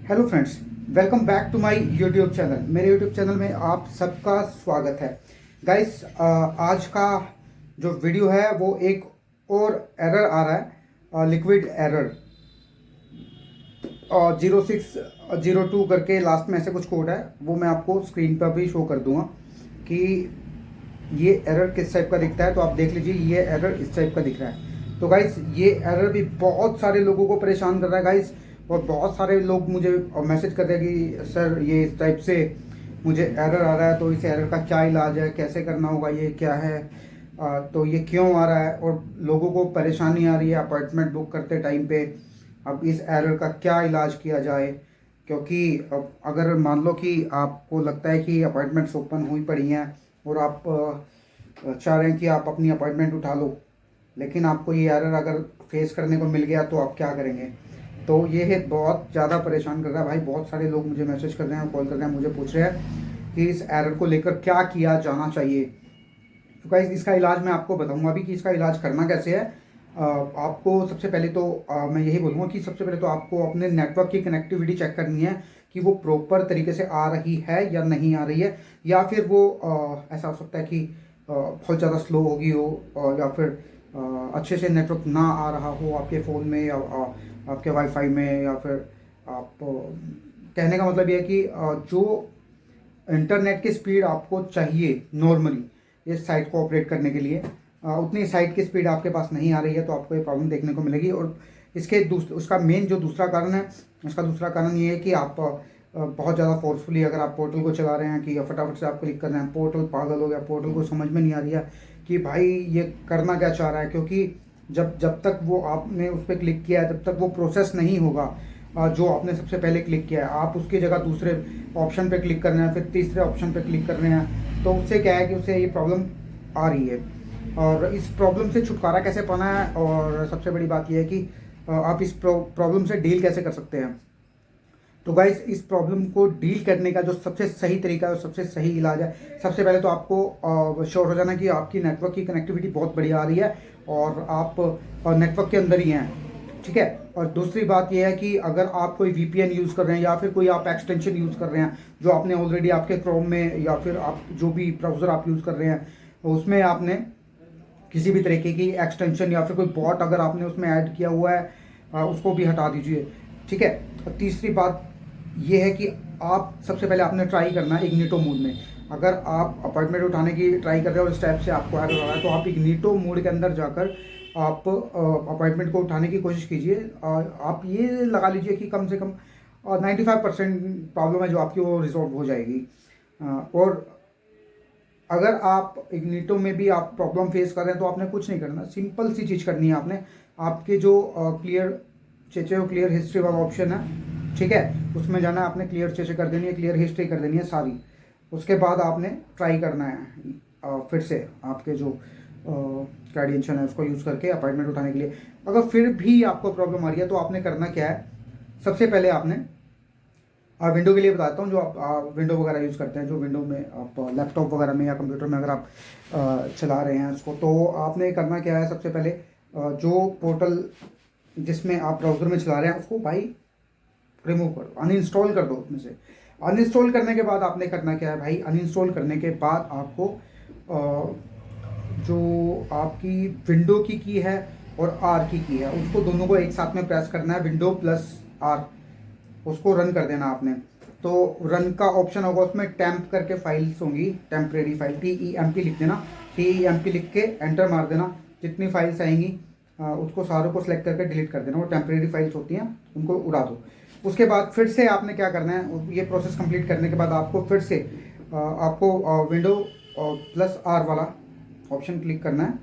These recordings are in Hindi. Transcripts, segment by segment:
Hello friends, welcome back to my YouTube channel. मेरे यूट्यूब चैनल में आप सबका स्वागत है। गाइस, आज का जो वीडियो है वो एक और एरर आ रहा है, लिक्विड एरर। 0602 करके लास्ट में ऐसे कुछ कोड है, वो मैं आपको स्क्रीन पर भी शो कर दूंगा कि ये एरर किस टाइप का दिखता है। तो आप देख लीजिए, ये एरर इस टाइप का दिख रहा है। तो गाइस, ये एरर भी बहुत सारे लोगों को परेशान कर रहा है गाइस, और बहुत सारे लोग मुझे मैसेज कर रहे हैं कि सर ये इस टाइप से मुझे एरर आ रहा है, तो इस एरर का क्या इलाज है, कैसे करना होगा, ये क्या है, तो ये क्यों आ रहा है, और लोगों को परेशानी आ रही है अपॉइंटमेंट बुक करते टाइम पे। अब इस एरर का क्या इलाज किया जाए, क्योंकि अब अगर मान लो कि आपको लगता है कि अपॉइंटमेंट्स ओपन हुई पड़ी हैं और आप चाह रहे हैं कि आप अपनी अपॉइंटमेंट उठा लो, लेकिन आपको ये एरर अगर फेस करने को मिल गया तो आप क्या करेंगे। तो ये है बहुत ज़्यादा परेशान कर रहा है भाई। बहुत सारे लोग मुझे मैसेज कर रहे हैं, कॉल कर रहे हैं, मुझे पूछ रहे हैं कि इस एरर को लेकर क्या किया जाना चाहिए। तो गाइस, इसका इलाज मैं आपको बताऊंगा अभी कि इसका इलाज करना कैसे है। आपको सबसे पहले तो मैं यही बोलूँगा कि सबसे पहले तो आपको अपने नेटवर्क की कनेक्टिविटी चेक करनी है कि वो प्रॉपर तरीके से आ रही है या नहीं आ रही है, या फिर वो ऐसा हो सकता है कि बहुत ज़्यादा स्लो होगी हो, या फिर अच्छे से नेटवर्क ना आ रहा हो आपके फ़ोन में, या आपके वाईफाई में, या फिर आप कहने का मतलब ये है कि जो इंटरनेट की स्पीड आपको चाहिए नॉर्मली इस साइट को ऑपरेट करने के लिए, उतनी साइट की स्पीड आपके पास नहीं आ रही है, तो आपको ये प्रॉब्लम देखने को मिलेगी। और इसके उसका मेन जो दूसरा कारण है, उसका दूसरा कारण ये है कि आप बहुत ज़्यादा फोर्सफुली अगर आप पोर्टल को चला रहे हैं कि फटाफट से आप क्लिक कर रहे हैं, पोर्टल पागल हो गया, पोर्टल को समझ में नहीं आ रही है कि भाई ये करना क्या चाह रहा है। क्योंकि जब जब तक वो आपने उस पर क्लिक किया है तब तक वो प्रोसेस नहीं होगा जो आपने सबसे पहले क्लिक किया है। आप उसकी जगह दूसरे ऑप्शन पे क्लिक कर रहे हैं, फिर तीसरे ऑप्शन पे क्लिक कर रहे हैं, तो उससे क्या है कि उससे ये प्रॉब्लम आ रही है। और इस प्रॉब्लम से छुटकारा कैसे पाना है, और सबसे बड़ी बात यह है कि आप इस प्रॉब्लम से डील कैसे कर सकते हैं। तो गाइस, इस प्रॉब्लम को डील करने का जो सबसे सही तरीका है और सबसे सही इलाज है, सबसे पहले तो आपको श्योर हो जाना कि आपकी नेटवर्क की कनेक्टिविटी बहुत बढ़िया आ रही है और आप नेटवर्क के अंदर ही हैं, ठीक है। और दूसरी बात यह है कि अगर आप कोई वीपीएन यूज़ कर रहे हैं या फिर कोई आप एक्सटेंशन यूज़ कर रहे हैं जो आपने ऑलरेडी आपके क्रोम में, या फिर आप जो भी ब्राउज़र आप यूज़ कर रहे हैं उसमें आपने किसी भी तरीके की एक्सटेंशन या फिर कोई बॉट अगर आपने उसमें ऐड किया हुआ है, उसको भी हटा दीजिए, ठीक है। और तीसरी बात ये है कि आप सबसे पहले आपने ट्राई करना है इग्निटो मोड में। अगर आप अपॉइंटमेंट उठाने की ट्राई कर रहे हो और इस टाइप से आपको एरर आ रहा है, तो आप इग्निटो मोड के अंदर जाकर आप अपॉइंटमेंट को उठाने की कोशिश कीजिए। आप ये लगा लीजिए कि कम से कम 95% प्रॉब्लम है जो आपकी वो रिजॉल्व हो जाएगी। और अगर आप इग्निटो में भी आप प्रॉब्लम फेस कर रहे हैं तो आपने कुछ नहीं करना, सिंपल सी चीज़ करनी है आपने। आपके जो क्लियर चेचे और क्लियर हिस्ट्री वाला ऑप्शन है, ठीक है, उसमें जाना है, आपने क्लियर चेचे कर देनी है, क्लियर हिस्ट्री कर देनी है सारी। उसके बाद आपने ट्राई करना है फिर से आपके जो क्रेडेंशियल है उसको यूज़ करके अपॉइंटमेंट उठाने के लिए। अगर फिर भी आपको प्रॉब्लम आ रही है तो आपने करना क्या है, सबसे पहले आपने विंडो के लिए बताता हूँ। जो आप विंडो वगैरह यूज़ करते हैं, जो विंडो में आप लैपटॉप वगैरह में या कंप्यूटर में अगर आप चला रहे हैं उसको, तो आपने करना क्या है, सबसे पहले जो पोर्टल जिसमें आप ब्राउज़र में चला रहे हैं उसको भाई रिमूव कर दो, अनइंस्टॉल कर दो उसमें से। अनइंस्टॉल करने के बाद आपने करना क्या है भाई, अनइंस्टॉल करने के बाद आपको जो आपकी विंडो की है और आर की है, उसको दोनों को एक साथ में प्रेस करना है, विंडो प्लस आर, उसको रन कर देना आपने। तो रन का ऑप्शन होगा, उसमें टेम्प करके फाइल्स होंगी, टेम्परेरी फाइल, TEMP लिख देना, TEMP लिख के एंटर मार देना। जितनी फाइल्स आएंगी उसको सारों को सिलेक्ट करके डिलीट कर देना। वो टेम्परेरी फाइल्स होती हैं, उनको उड़ा दो। उसके बाद फिर से आपने क्या करना है, ये प्रोसेस कंप्लीट करने के बाद आपको फिर से आपको विंडो प्लस आर वाला ऑप्शन क्लिक करना है,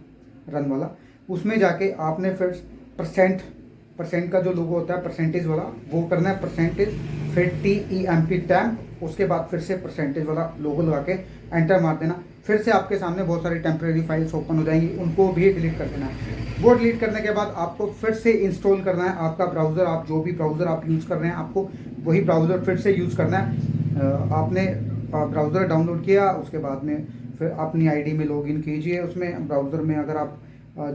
रन वाला। उसमें जाके आपने फिर परसेंट का जो लोगो होता है परसेंटेज वाला, वो करना है परसेंटेज, फिर TEMP टैम्प, उसके बाद फिर से परसेंटेज वाला लोगो लगा के एंटर मार देना। फिर से आपके सामने बहुत सारी टेम्परेरी फाइल्स ओपन हो जाएंगी, उनको भी डिलीट कर देना है। वो डिलीट करने के बाद आपको फिर से इंस्टॉल करना है आपका ब्राउज़र, आप जो भी ब्राउज़र आप यूज़ कर रहे हैं आपको वही ब्राउज़र फिर से यूज़ करना है। आपने ब्राउज़र डाउनलोड किया, उसके बाद में फिर अपनी आईडी में लॉगिन कीजिए। उसमें ब्राउज़र में अगर आप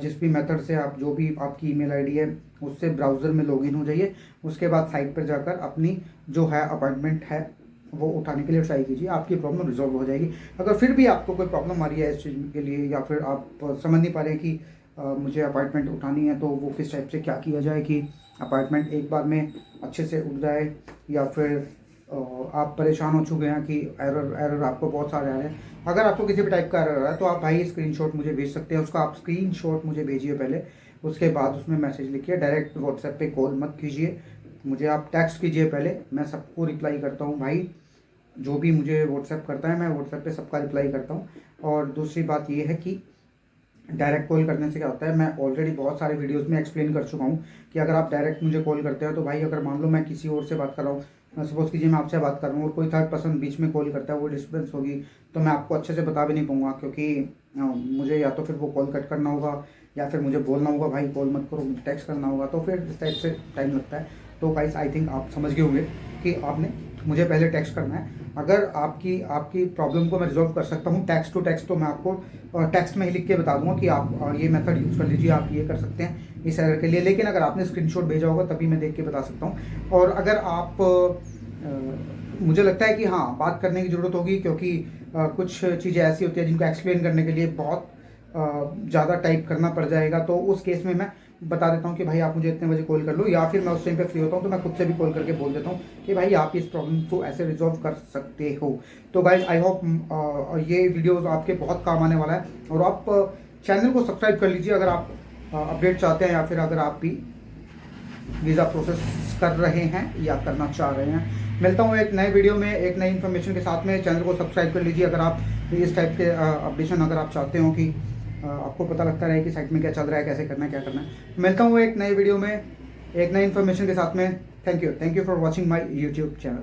जिस भी मेथड से आप जो भी आपकी ईमेल आईडी है उससे ब्राउज़र में लॉगिन हो जाइए। उसके बाद साइट पर जाकर अपनी जो है अपॉइंटमेंट है वो उठाने के लिए ट्राई कीजिए, आपकी प्रॉब्लम रिजॉल्व हो जाएगी। अगर फिर भी आपको कोई प्रॉब्लम आ रही है इस चीज़ के लिए, या फिर आप समझ नहीं पा रहे कि मुझे अपॉइंटमेंट उठानी है तो वो किस टाइप से क्या किया जाए कि अपॉइंटमेंट एक बार में अच्छे से उठ जाए, या फिर आप परेशान हो चुके हैं कि एरर आपको बहुत सारे आ रहे हैं। अगर आपको किसी भी टाइप का एरर आ रहा है तो आप भाई स्क्रीनशॉट मुझे भेज सकते हैं, उसका आप स्क्रीनशॉट मुझे भेजिए पहले, उसके बाद उसमें मैसेज लिखिए। डायरेक्ट व्हाट्सएप पे कॉल मत कीजिए, मुझे आप टेक्स्ट कीजिए पहले, मैं सबको रिप्लाई करता हूँ भाई। जो भी मुझे व्हाट्सएप करता है मैं व्हाट्सएप पे सबका रिप्लाई करता हूँ। और दूसरी बात ये है कि डायरेक्ट कॉल करने से क्या होता है, मैं ऑलरेडी बहुत सारे वीडियोस में एक्सप्लेन कर चुका हूँ कि अगर आप डायरेक्ट मुझे कॉल करते हो तो भाई अगर मान लो मैं किसी और से बात कर रहा हूँ, सपोज कीजिए मैं आपसे बात कर रहा हूँ और कोई थर्ड पर्सन बीच में कॉल करता है, वो डिस्टर्बेंस होगी तो मैं आपको अच्छे से बता भी नहीं पाऊँगा, क्योंकि मुझे या तो फिर वो कॉल कट करना होगा या फिर मुझे बोलना होगा भाई कॉल मत करो, मुझे टेक्स्ट करना होगा, तो फिर इस टाइप से टाइम लगता है। तो गाइस आई थिंक आप समझ गए होंगे कि आपने मुझे पहले टेक्स्ट करना है। अगर आपकी प्रॉब्लम को मैं रिजॉल्व कर सकता हूँ टेक्स्ट टू टेक्स्ट, तो मैं आपको टेक्स्ट में ही लिख के बता दूंगा कि आप ये मेथड यूज़ कर लीजिए, आप ये कर सकते हैं इस एरर के लिए। लेकिन अगर आपने स्क्रीनशॉट भेजा होगा तभी मैं देख के बता सकता हूँ। और अगर आप मुझे लगता है कि हाँ बात करने की ज़रूरत होगी, क्योंकि कुछ चीज़ें ऐसी होती हैं जिनको एक्सप्लेन करने के लिए बहुत ज़्यादा टाइप करना पड़ जाएगा, तो उस केस में मैं बता देता हूँ कि भाई आप मुझे इतने बजे कॉल कर लो, या फिर मैं उस टाइम पे फ्री होता हूँ तो मैं खुद से भी कॉल करके बोल देता हूँ कि भाई आप इस प्रॉब्लम को ऐसे रिजॉल्व कर सकते हो। तो गाइज आई होप ये वीडियोस आपके बहुत काम आने वाला है, और आप चैनल को सब्सक्राइब कर लीजिए अगर आप अपडेट चाहते हैं, या फिर अगर आप भी वीज़ा प्रोसेस कर रहे हैं या करना चाह रहे हैं। मिलता हूँ एक नए वीडियो में एक नई इन्फॉर्मेशन के साथ में। चैनल को सब्सक्राइब कर लीजिए अगर आप इस टाइप के अपडेशन अगर आप चाहते हो कि आपको पता लगता रहे कि साइट में क्या चल रहा है, कैसे करना है, क्या करना है। मिलता हूँ एक नए वीडियो में एक नई इन्फॉर्मेशन के साथ में। Thank you for watching my YouTube channel.